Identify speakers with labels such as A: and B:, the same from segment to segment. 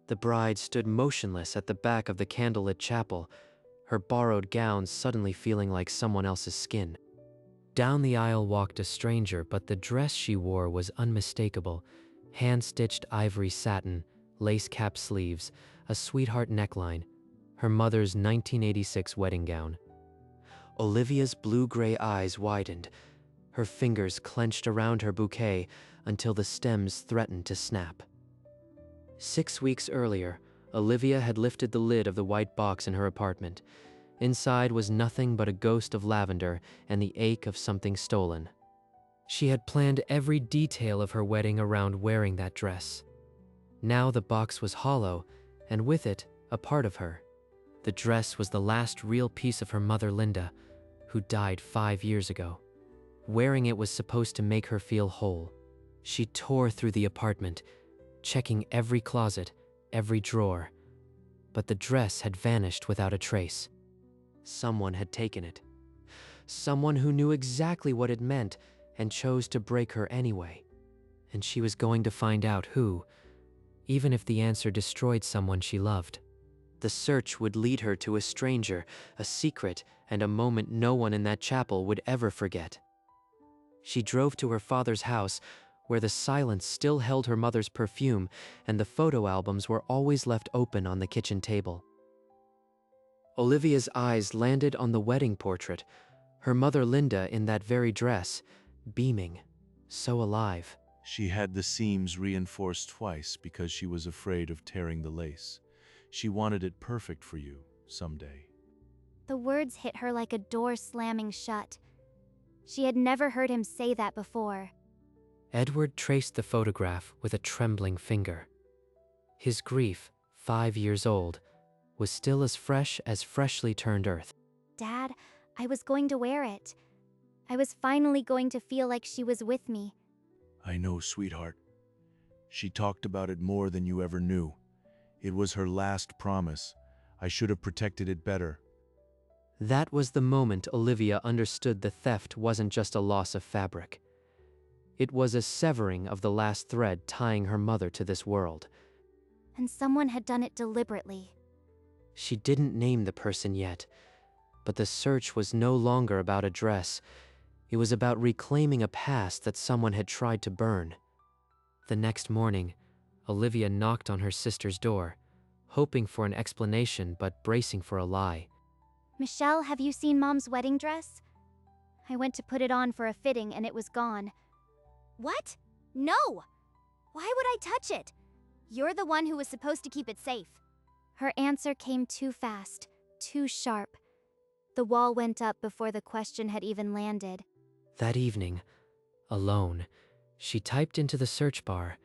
A: The bride stood motionless at the back of the candlelit chapel, her borrowed gown suddenly feeling like someone else's skin. Down the aisle walked a stranger, but the dress she wore was unmistakable. Hand-stitched ivory satin, lace-cap sleeves, a sweetheart neckline, her mother's 1986 wedding gown. Olivia's blue-gray eyes widened, her fingers clenched around her bouquet until the stems threatened to snap. 6 weeks earlier, Olivia had lifted the lid of the white box in her apartment. Inside was nothing but a ghost of lavender and the ache of something stolen. She had planned every detail of her wedding around wearing that dress. Now the box was hollow, and with it, a part of her. The dress was the last real piece of her mother, Linda, who died 5 years ago. Wearing it was supposed to make her feel whole. She tore through the apartment, checking every closet, every drawer. But the dress had vanished without a trace. Someone had taken it. Someone who knew exactly what it meant and chose to break her anyway. And she was going to find out who, even if the answer destroyed someone she loved. The search would lead her to a stranger, a secret, and a moment no one in that chapel would ever forget. She drove to her father's house, where the silence still held her mother's perfume and the photo albums were always left open on the kitchen table. Olivia's eyes landed on the wedding portrait, her mother Linda in that very dress, beaming, so alive.
B: She had the seams reinforced twice because she was afraid of tearing the lace. She wanted it perfect for you, someday.
C: The words hit her like a door slamming shut. She had never heard him say that before.
A: Edward traced the photograph with a trembling finger. His grief, 5 years old, was still as freshly turned earth.
C: Dad, I was going to wear it. I was finally going to feel like she was with me.
B: I know, sweetheart. She talked about it more than you ever knew. It was her last promise. I should have protected it better.
A: That was the moment Olivia understood the theft wasn't just a loss of fabric. It was a severing of the last thread tying her mother to this world.
C: And someone had done it deliberately.
A: She didn't name the person yet, but the search was no longer about a dress. It was about reclaiming a past that someone had tried to burn. The next morning, Olivia knocked on her sister's door, hoping for an explanation but bracing for a lie.
C: Michelle, have you seen Mom's wedding dress? I went to put it on for a fitting and it was gone. What? No! Why would I touch it? You're the one who was supposed to keep it safe. Her answer came too fast, too sharp. The wall went up before the question had even landed.
A: That evening, alone, she typed into the search bar,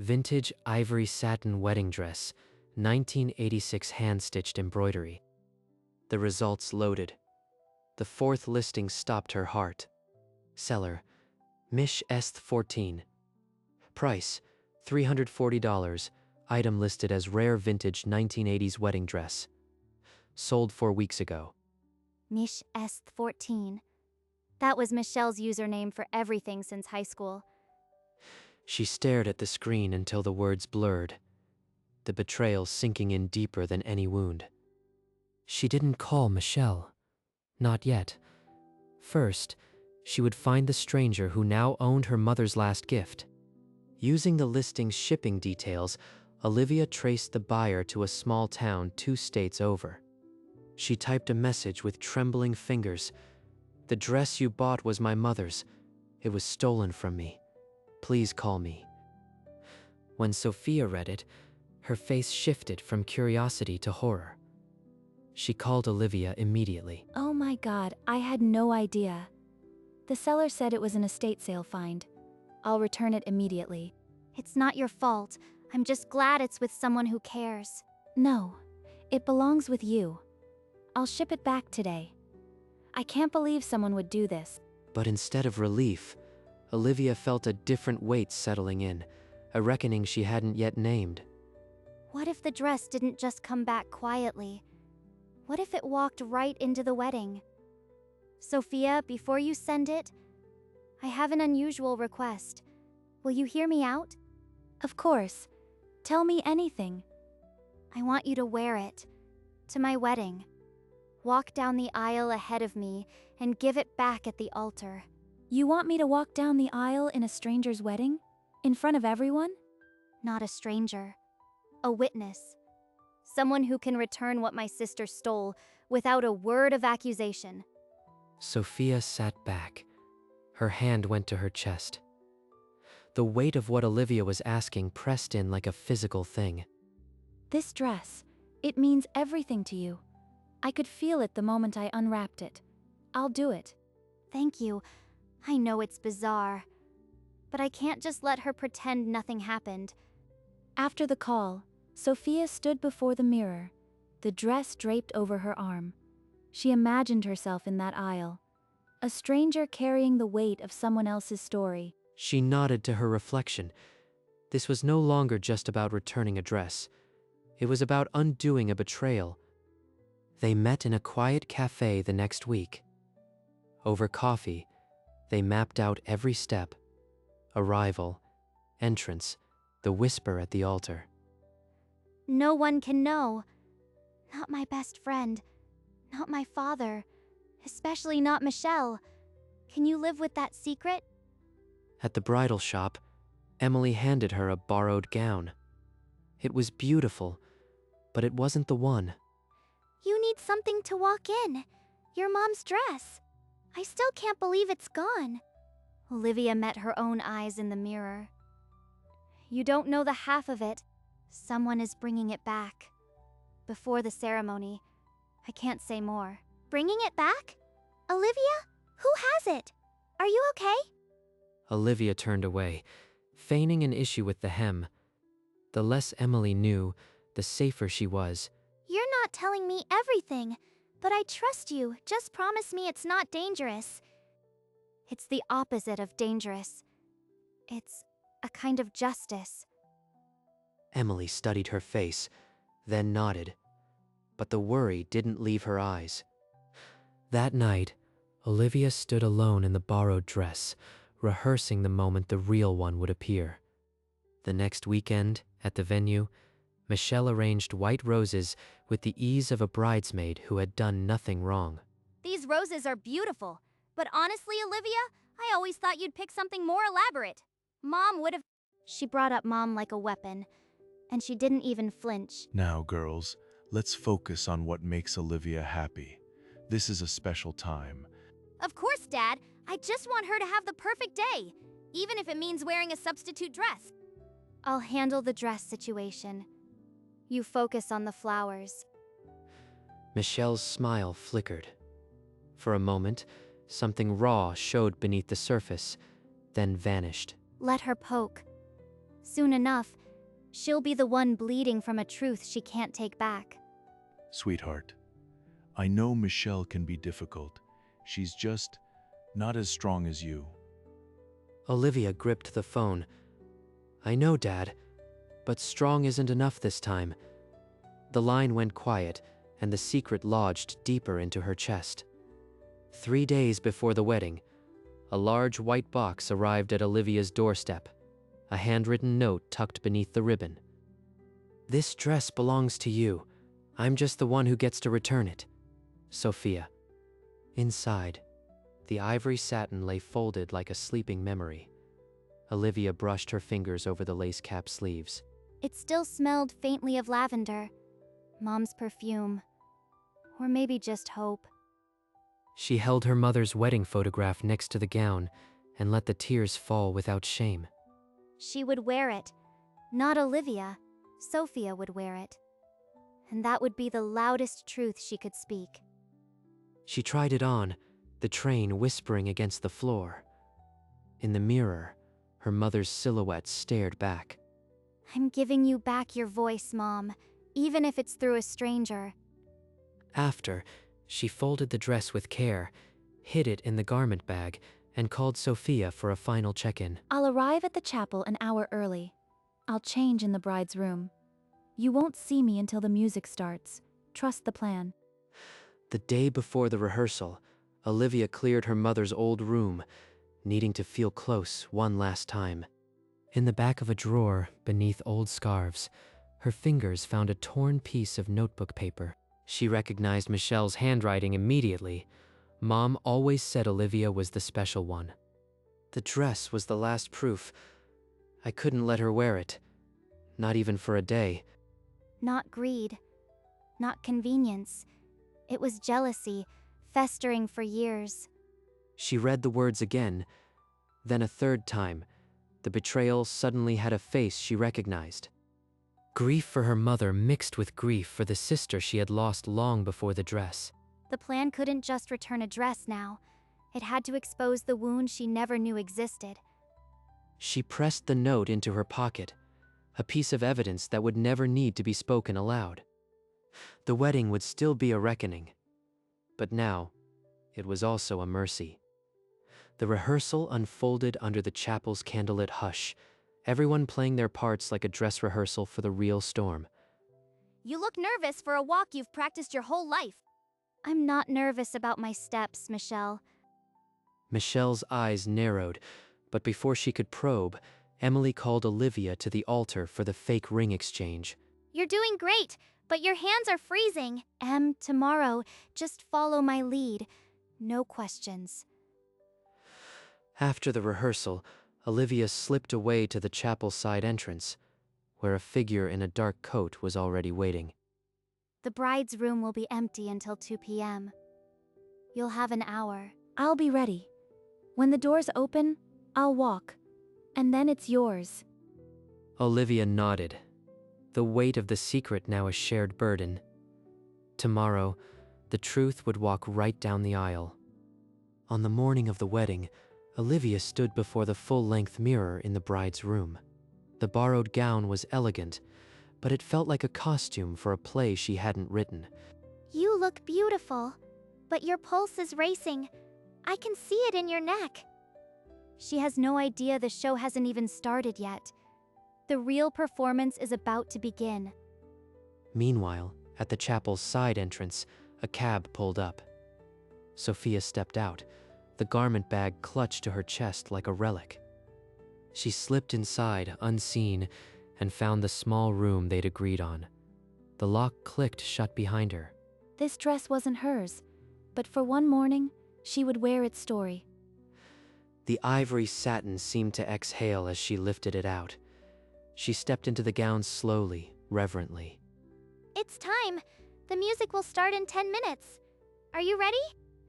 A: "Vintage ivory satin wedding dress, 1986 hand-stitched embroidery." The results loaded. The fourth listing stopped her heart. Seller, Mish Est 14. Price, $340. Item listed as rare vintage 1980s wedding dress. Sold 4 weeks ago.
C: Mish Est 14. That was Michelle's username for everything since high school.
A: She stared at the screen until the words blurred, the betrayal sinking in deeper than any wound. She didn't call Michelle. Not yet. First, she would find the stranger who now owned her mother's last gift. Using the listing's shipping details, Olivia traced the buyer to a small town 2 states over. She typed a message with trembling fingers. "The dress you bought was my mother's. It was stolen from me. Please call me." When Sophia read it, her face shifted from curiosity to horror. She called Olivia immediately.
D: Oh my God, I had no idea. The seller said it was an estate sale find. I'll return it immediately.
C: It's not your fault. I'm just glad it's with someone who cares.
D: No, it belongs with you. I'll ship it back today. I can't believe someone would do this.
A: But instead of relief, Olivia felt a different weight settling in, a reckoning she hadn't yet named.
C: What if the dress didn't just come back quietly? What if it walked right into the wedding? Sophia, before you send it, I have an unusual request. Will you hear me out?
D: Of course. Tell me anything.
C: I want you to wear it. To my wedding. Walk down the aisle ahead of me and give it back at the altar.
D: You want me to walk down the aisle in a stranger's wedding? In front of everyone?
C: Not a stranger. A witness. Someone who can return what my sister stole without a word of accusation.
A: Sophia sat back. Her hand went to her chest. The weight of what Olivia was asking pressed in like a physical thing.
D: This dress, it means everything to you. I could feel it the moment I unwrapped it. I'll do it.
C: Thank you. I know it's bizarre. But I can't just let her pretend nothing happened.
D: After the call, Sophia stood before the mirror, the dress draped over her arm. She imagined herself in that aisle, a stranger carrying the weight of someone else's story.
A: She nodded to her reflection. This was no longer just about returning a dress. It was about undoing a betrayal. They met in a quiet cafe the next week. Over coffee, they mapped out every step. Arrival, entrance, the whisper at the altar.
C: No one can know. Not my best friend. Not my father. Especially not Michelle. Can you live with that secret?
A: At the bridal shop, Emily handed her a borrowed gown. It was beautiful, but it wasn't the one.
C: You need something to walk in. Your mom's dress. I still can't believe it's gone. Olivia met her own eyes in the mirror. You don't know the half of it. Someone is bringing it back. Before the ceremony. I can't say more. Bringing it back? Olivia? Who has it? Are you okay?
A: Olivia turned away, feigning an issue with the hem. The less Emily knew, the safer she was.
C: You're not telling me everything, but I trust you. Just promise me it's not dangerous. It's the opposite of dangerous. It's a kind of justice.
A: Emily studied her face, then nodded. But the worry didn't leave her eyes. That night, Olivia stood alone in the borrowed dress, rehearsing the moment the real one would appear. The next weekend, at the venue, Michelle arranged white roses with the ease of a bridesmaid who had done nothing wrong.
C: These roses are beautiful, but honestly, Olivia, I always thought you'd pick something more elaborate. Mom would have... She brought up Mom like a weapon, and she didn't even flinch.
B: Now, girls, let's focus on what makes Olivia happy. This is a special time.
C: Of course, Dad. I just want her to have the perfect day, even if it means wearing a substitute dress. I'll handle the dress situation. You focus on the flowers.
A: Michelle's smile flickered. For a moment, something raw showed beneath the surface, then vanished.
C: Let her poke. Soon enough, she'll be the one bleeding from a truth she can't take back.
B: Sweetheart, I know Michelle can be difficult. She's just not as strong as you.
A: Olivia gripped the phone. I know, Dad, but strong isn't enough this time. The line went quiet, and the secret lodged deeper into her chest. 3 days before the wedding, a large white box arrived at Olivia's doorstep, a handwritten note tucked beneath the ribbon. This dress belongs to you. I'm just the one who gets to return it. Sophia. Inside, the ivory satin lay folded like a sleeping memory. Olivia brushed her fingers over the lace-cap sleeves.
C: It still smelled faintly of lavender. Mom's perfume. Or maybe just hope.
A: She held her mother's wedding photograph next to the gown and let the tears fall without shame.
C: She would wear it. Not Olivia. Sophia would wear it. And that would be the loudest truth she could speak.
A: She tried it on, the train whispering against the floor. In the mirror, her mother's silhouette stared back.
C: I'm giving you back your voice, Mom, even if it's through a stranger.
A: After, she folded the dress with care, hid it in the garment bag, and called Sophia for a final check-in.
D: I'll arrive at the chapel an hour early. I'll change in the bride's room. You won't see me until the music starts. Trust the plan.
A: The day before the rehearsal, Olivia cleared her mother's old room, needing to feel close one last time. In the back of a drawer, beneath old scarves, her fingers found a torn piece of notebook paper. She recognized Michelle's handwriting immediately. Mom always said Olivia was the special one. The dress was the last proof. I couldn't let her wear it. Not even for a day.
C: Not greed. Not convenience. It was jealousy, festering for years.
A: She read the words again, then a third time. The betrayal suddenly had a face she recognized. Grief for her mother mixed with grief for the sister she had lost long before the dress.
C: The plan couldn't just return a dress now. It had to expose the wound she never knew existed.
A: She pressed the note into her pocket, a piece of evidence that would never need to be spoken aloud. The wedding would still be a reckoning, but now it was also a mercy. The rehearsal unfolded under the chapel's candlelit hush, everyone playing their parts like a dress rehearsal for the real storm.
C: You look nervous for a walk you've practiced your whole life. I'm not nervous about my steps, Michelle.
A: Michelle's eyes narrowed, but before she could probe, Emily called Olivia to the altar for the fake ring exchange.
C: You're doing great, but your hands are freezing. Tomorrow, just follow my lead. No questions.
A: After the rehearsal, Olivia slipped away to the chapel side entrance, where a figure in a dark coat was already waiting.
C: The bride's room will be empty until 2 p.m. You'll have an hour.
D: I'll be ready. When the doors open, I'll walk. And then it's yours.
A: Olivia nodded, the weight of the secret now a shared burden. Tomorrow, the truth would walk right down the aisle. On the morning of the wedding, Olivia stood before the full-length mirror in the bride's room. The borrowed gown was elegant, but it felt like a costume for a play she hadn't written.
C: You look beautiful, but your pulse is racing. I can see it in your neck. She has no idea the show hasn't even started yet. The real performance is about to begin.
A: Meanwhile, at the chapel's side entrance, a cab pulled up. Sophia stepped out, the garment bag clutched to her chest like a relic. She slipped inside, unseen, and found the small room they'd agreed on. The lock clicked shut behind her.
D: This dress wasn't hers, but for one morning, she would wear its story.
A: The ivory satin seemed to exhale as she lifted it out. She stepped into the gown slowly, reverently.
C: It's time. The music will start in 10 minutes. Are you ready?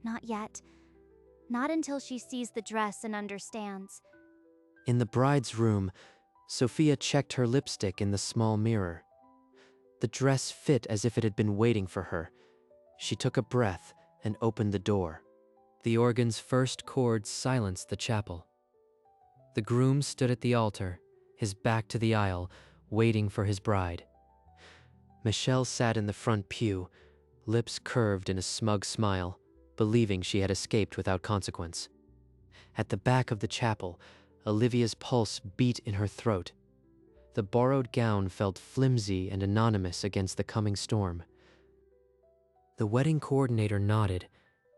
C: Not yet. Not until she sees the dress and understands.
A: In the bride's room, Sophia checked her lipstick in the small mirror. The dress fit as if it had been waiting for her. She took a breath and opened the door. The organ's first chords silenced the chapel. The groom stood at the altar, his back to the aisle, waiting for his bride. Michelle sat in the front pew, lips curved in a smug smile, believing she had escaped without consequence. At the back of the chapel, Olivia's pulse beat in her throat. The borrowed gown felt flimsy and anonymous against the coming storm. The wedding coordinator nodded,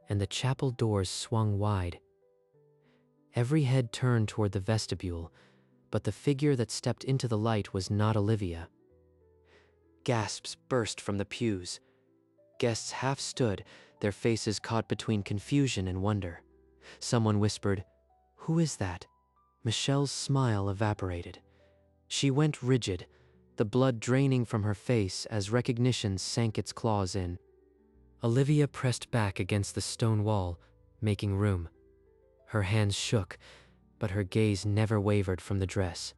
A: and the chapel doors swung wide. Every head turned toward the vestibule, but the figure that stepped into the light was not Olivia. Gasps burst from the pews. Guests half stood, their faces caught between confusion and wonder. Someone whispered, "Who is that?" Michelle's smile evaporated. She went rigid, the blood draining from her face as recognition sank its claws in. Olivia pressed back against the stone wall, making room. Her hands shook, but her gaze never wavered from the dress.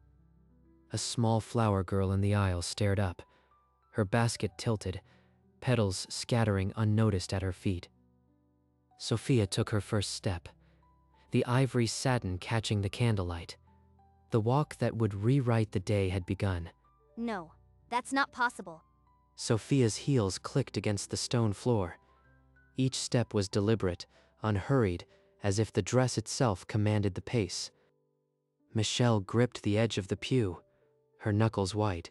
A: A small flower girl in the aisle stared up, her basket tilted, petals scattering unnoticed at her feet. Sophia took her first step, the ivory satin catching the candlelight. The walk that would rewrite the day had begun.
C: No, that's not possible.
A: Sophia's heels clicked against the stone floor. Each step was deliberate, unhurried, as if the dress itself commanded the pace. Michelle gripped the edge of the pew, her knuckles white.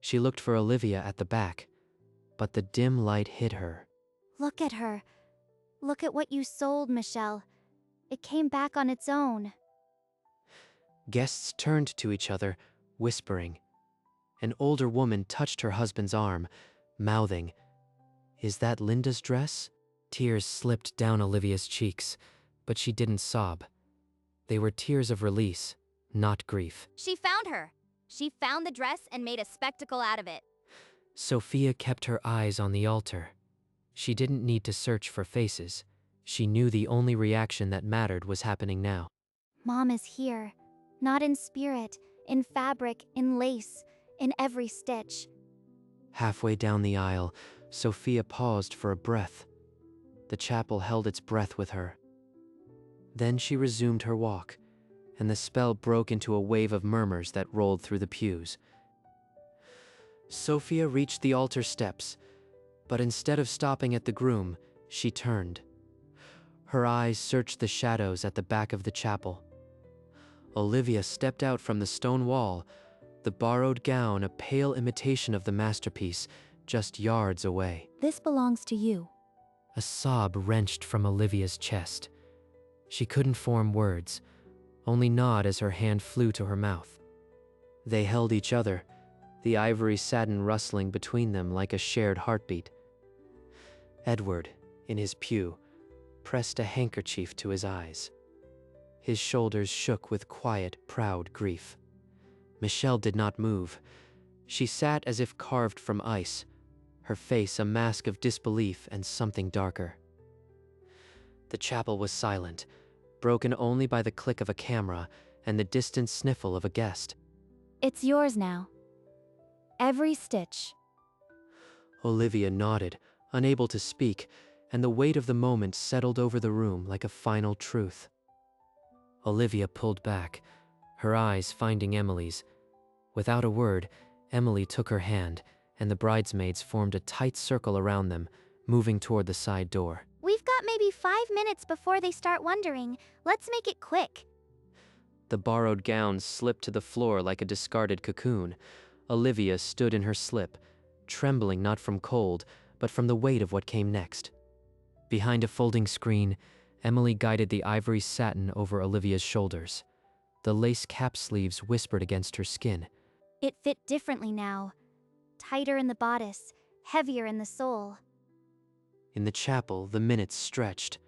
A: She looked for Olivia at the back, but the dim light hid her.
C: Look at her. Look at what you sold, Michelle. It came back on its own.
A: Guests turned to each other, whispering. An older woman touched her husband's arm, mouthing, "Is that Linda's dress?" Tears slipped down Olivia's cheeks, but she didn't sob. They were tears of release, not grief.
C: She found her. She found the dress and made a spectacle out of it.
A: Sophia kept her eyes on the altar. She didn't need to search for faces. She knew the only reaction that mattered was happening now.
C: Mom is here. Not in spirit, in fabric, in lace, in every stitch.
A: Halfway down the aisle, Sophia paused for a breath. The chapel held its breath with her. Then she resumed her walk, and the spell broke into a wave of murmurs that rolled through the pews. Sophia reached the altar steps, but instead of stopping at the groom, she turned. Her eyes searched the shadows at the back of the chapel. Olivia stepped out from the stone wall, the borrowed gown a pale imitation of the masterpiece, just yards away.
D: This belongs to you.
A: A sob wrenched from Olivia's chest. She couldn't form words, only nod as her hand flew to her mouth. They held each other, the ivory satin rustling between them like a shared heartbeat. Edward, in his pew, pressed a handkerchief to his eyes. His shoulders shook with quiet, proud grief. Michelle did not move. She sat as if carved from ice, her face a mask of disbelief and something darker. The chapel was silent, broken only by the click of a camera and the distant sniffle of a guest.
D: It's yours now. Every stitch.
A: Olivia nodded, unable to speak, and the weight of the moment settled over the room like a final truth. Olivia pulled back, her eyes finding Emily's. Without a word, Emily took her hand, and the bridesmaids formed a tight circle around them, moving toward the side door.
C: We've got maybe 5 minutes before they start wondering. Let's make it quick.
A: The borrowed gown slipped to the floor like a discarded cocoon. Olivia stood in her slip, trembling not from cold, but from the weight of what came next. Behind a folding screen, Emily guided the ivory satin over Olivia's shoulders. The lace cap sleeves whispered against her skin.
C: It fit differently now. Tighter in the bodice, heavier in the sole.
A: In the chapel, the minutes stretched.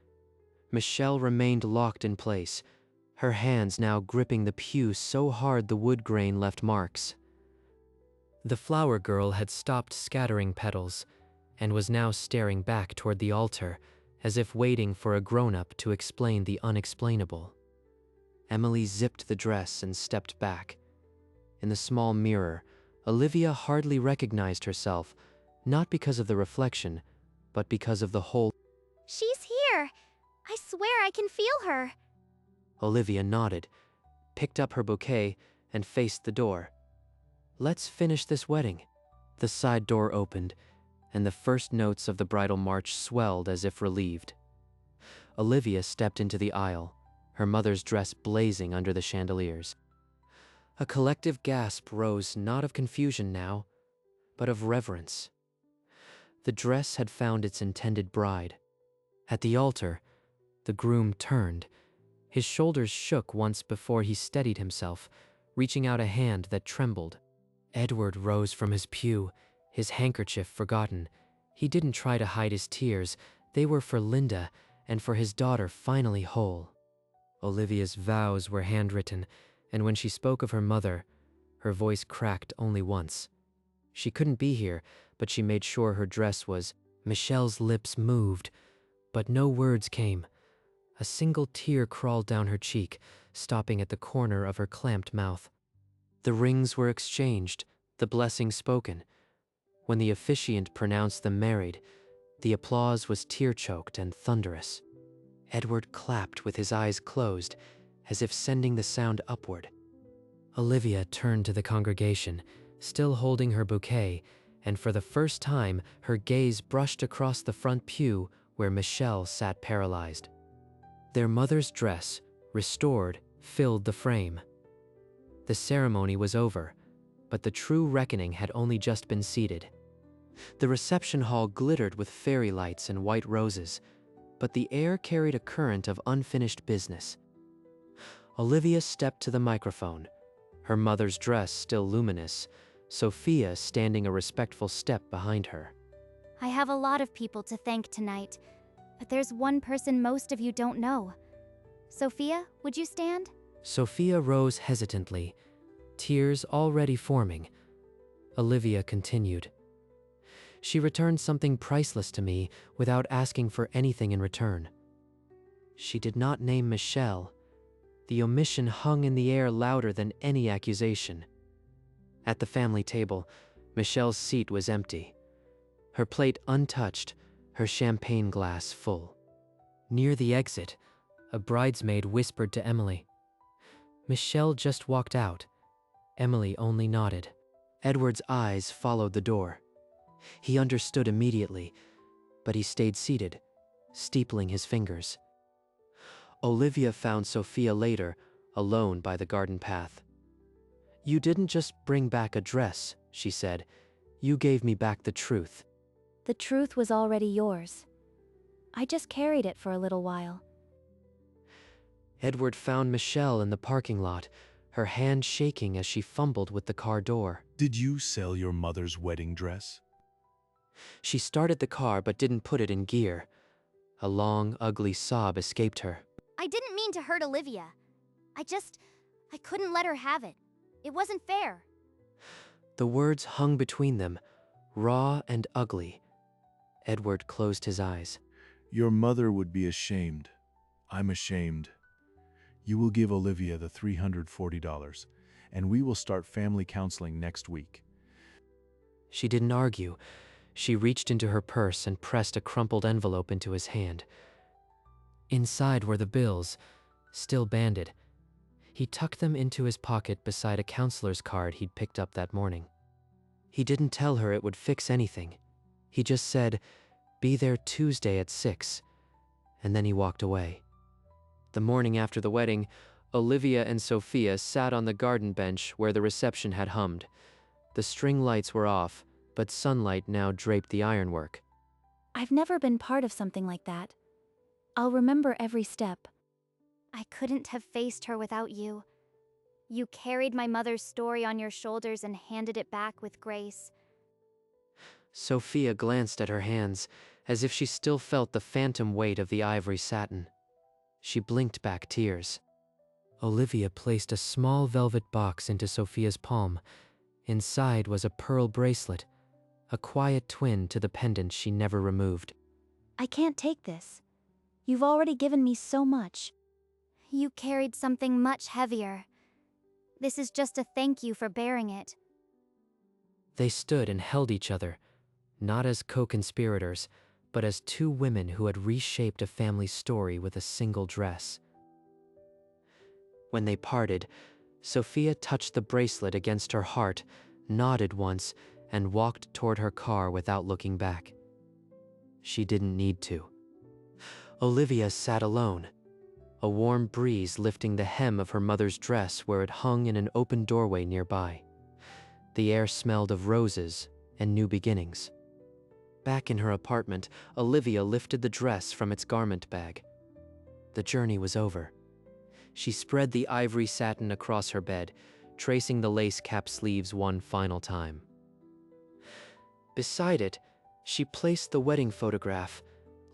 A: Michelle remained locked in place, her hands now gripping the pew so hard the wood grain left marks. The flower girl had stopped scattering petals and was now staring back toward the altar, as if waiting for a grown-up to explain the unexplainable. Emily zipped the dress and stepped back. In the small mirror, Olivia hardly recognized herself, not because of the reflection, but because of the whole.
C: She's here! I swear I can feel her!
A: Olivia nodded, picked up her bouquet, and faced the door. Let's finish this wedding. The side door opened, and the first notes of the bridal march swelled as if relieved. Olivia stepped into the aisle, her mother's dress blazing under the chandeliers. A collective gasp rose not of confusion now, but of reverence. The dress had found its intended bride. At the altar, the groom turned. His shoulders shook once before he steadied himself, reaching out a hand that trembled. Edward rose from his pew, his handkerchief forgotten. He didn't try to hide his tears. They were for Linda and for his daughter finally whole. Olivia's vows were handwritten, and when she spoke of her mother, her voice cracked only once. She couldn't be here, but she made sure her dress was. Michelle's lips moved, but no words came. A single tear crawled down her cheek, stopping at the corner of her clamped mouth. The rings were exchanged, the blessing spoken. When the officiant pronounced them married, the applause was tear-choked and thunderous. Edward clapped with his eyes closed, as if sending the sound upward. Olivia turned to the congregation, still holding her bouquet, and for the first time her gaze brushed across the front pew where Michelle sat paralyzed. Their mother's dress, restored, filled the frame. The ceremony was over, but the true reckoning had only just been seated. The reception hall glittered with fairy lights and white roses, but the air carried a current of unfinished business. Olivia stepped to the microphone, her mother's dress still luminous, Sophia standing a respectful step behind her.
C: I have a lot of people to thank tonight, but there's one person most of you don't know. Sophia, would you stand?
A: Sophia rose hesitantly, tears already forming. Olivia continued. She returned something priceless to me without asking for anything in return. She did not name Michelle. The omission hung in the air louder than any accusation. At the family table, Michelle's seat was empty. Her plate untouched, her champagne glass full. Near the exit, a bridesmaid whispered to Emily. Michelle just walked out. Emily only nodded. Edward's eyes followed the door. He understood immediately, but he stayed seated, steepling his fingers. Olivia found Sophia later, alone by the garden path. You didn't just bring back a dress, she said. You gave me back the truth.
D: The truth was already yours. I just carried it for a little while.
A: Edward found Michelle in the parking lot, her hand shaking as she fumbled with the car door.
B: Did you sell your mother's wedding dress?
A: She started the car but didn't put it in gear. A long, ugly sob escaped her.
C: I didn't mean to hurt Olivia. I couldn't let her have it. It wasn't fair.
A: The words hung between them, raw and ugly. Edward closed his eyes.
B: Your mother would be ashamed. I'm ashamed. You will give Olivia the $340, and we will start family counseling next week.
A: She didn't argue. She reached into her purse and pressed a crumpled envelope into his hand. Inside were the bills, still banded. He tucked them into his pocket beside a counselor's card he'd picked up that morning. He didn't tell her it would fix anything. He just said, "Be there Tuesday at 6, and then he walked away. The morning after the wedding, Olivia and Sophia sat on the garden bench where the reception had hummed. The string lights were off, but sunlight now draped the ironwork.
D: I've never been part of something like that. I'll remember every step.
C: I couldn't have faced her without you. You carried my mother's story on your shoulders and handed it back with grace.
A: Sophia glanced at her hands, as if she still felt the phantom weight of the ivory satin. She blinked back tears. Olivia placed a small velvet box into Sophia's palm. Inside was a pearl bracelet, a quiet twin to the pendant she never removed.
D: I can't take this. You've already given me so much.
C: You carried something much heavier. This is just a thank you for bearing it.
A: They stood and held each other, not as co-conspirators, but as two women who had reshaped a family story with a single dress. When they parted, Sophia touched the bracelet against her heart, nodded once, and walked toward her car without looking back. She didn't need to. Olivia sat alone, a warm breeze lifting the hem of her mother's dress where it hung in an open doorway nearby. The air smelled of roses and new beginnings. Back in her apartment, Olivia lifted the dress from its garment bag. The journey was over. She spread the ivory satin across her bed, tracing the lace cap sleeves one final time. Beside it, she placed the wedding photograph,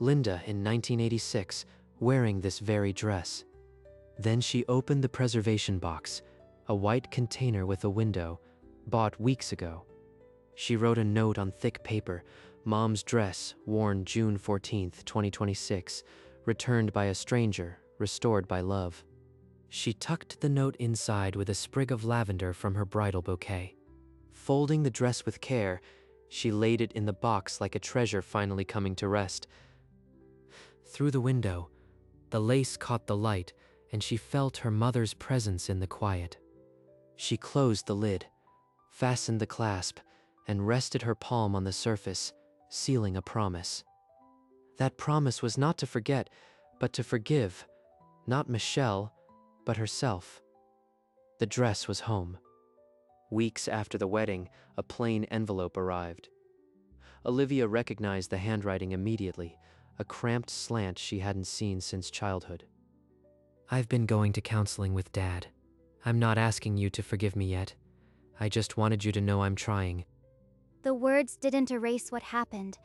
A: Linda in 1986, wearing this very dress. Then she opened the preservation box, a white container with a window, bought weeks ago. She wrote a note on thick paper, Mom's dress, worn June 14th, 2026, returned by a stranger, restored by love. She tucked the note inside with a sprig of lavender from her bridal bouquet. Folding the dress with care, she laid it in the box like a treasure finally coming to rest. Through the window, the lace caught the light, and she felt her mother's presence in the quiet. She closed the lid, fastened the clasp, and rested her palm on the surface, sealing a promise. That promise was not to forget, but to forgive, not Michelle, but herself. The dress was home. Weeks after the wedding, a plain envelope arrived. Olivia recognized the handwriting immediately, a cramped slant she hadn't seen since childhood. I've been going to counseling with Dad. I'm not asking you to forgive me yet. I just wanted you to know I'm trying.
C: The words didn't erase what happened,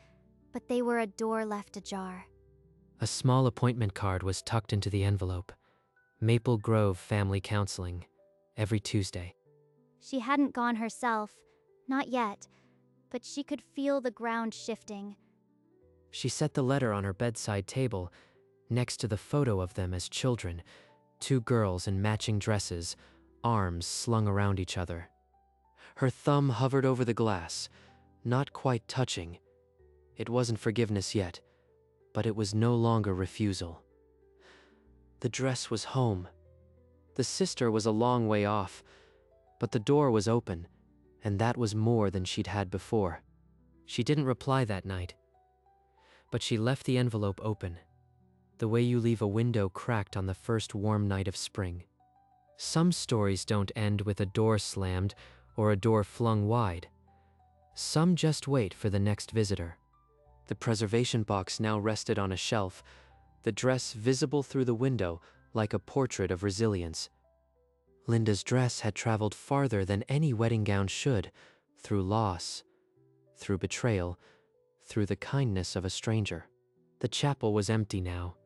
C: but they were a door left ajar.
A: A small appointment card was tucked into the envelope. Maple Grove Family Counseling, every Tuesday.
C: She hadn't gone herself, not yet, but she could feel the ground shifting.
A: She set the letter on her bedside table, next to the photo of them as children, 2 girls in matching dresses, arms slung around each other. Her thumb hovered over the glass, not quite touching. It wasn't forgiveness yet, but it was no longer refusal. The dress was home. The sister was a long way off, but the door was open, and that was more than she'd had before. She didn't reply that night, but she left the envelope open, the way you leave a window cracked on the first warm night of spring. Some stories don't end with a door slammed or a door flung wide. Some just wait for the next visitor. The preservation box now rested on a shelf, the dress visible through the window like a portrait of resilience. Linda's dress had traveled farther than any wedding gown should, through loss, through betrayal, through the kindness of a stranger. The chapel was empty now,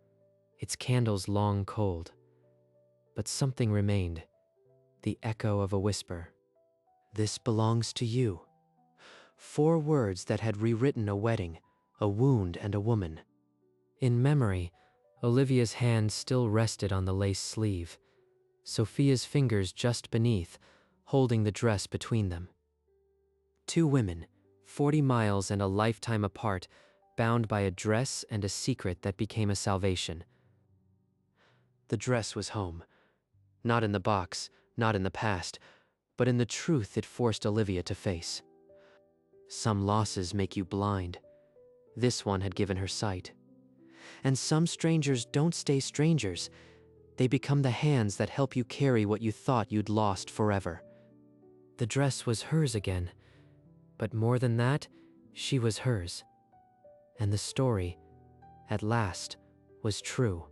A: its candles long cold. But something remained, the echo of a whisper. This belongs to you. 4 words that had rewritten a wedding, a wound, and a woman. In memory, Olivia's hand still rested on the lace sleeve, Sophia's fingers just beneath, holding the dress between them. 2 women, 40 miles and a lifetime apart, bound by a dress and a secret that became a salvation. The dress was home. Not in the box, not in the past, but in the truth it forced Olivia to face. Some losses make you blind. This one had given her sight. And some strangers don't stay strangers. They become the hands that help you carry what you thought you'd lost forever. The dress was hers again, but more than that, she was hers. And the story, at last, was true.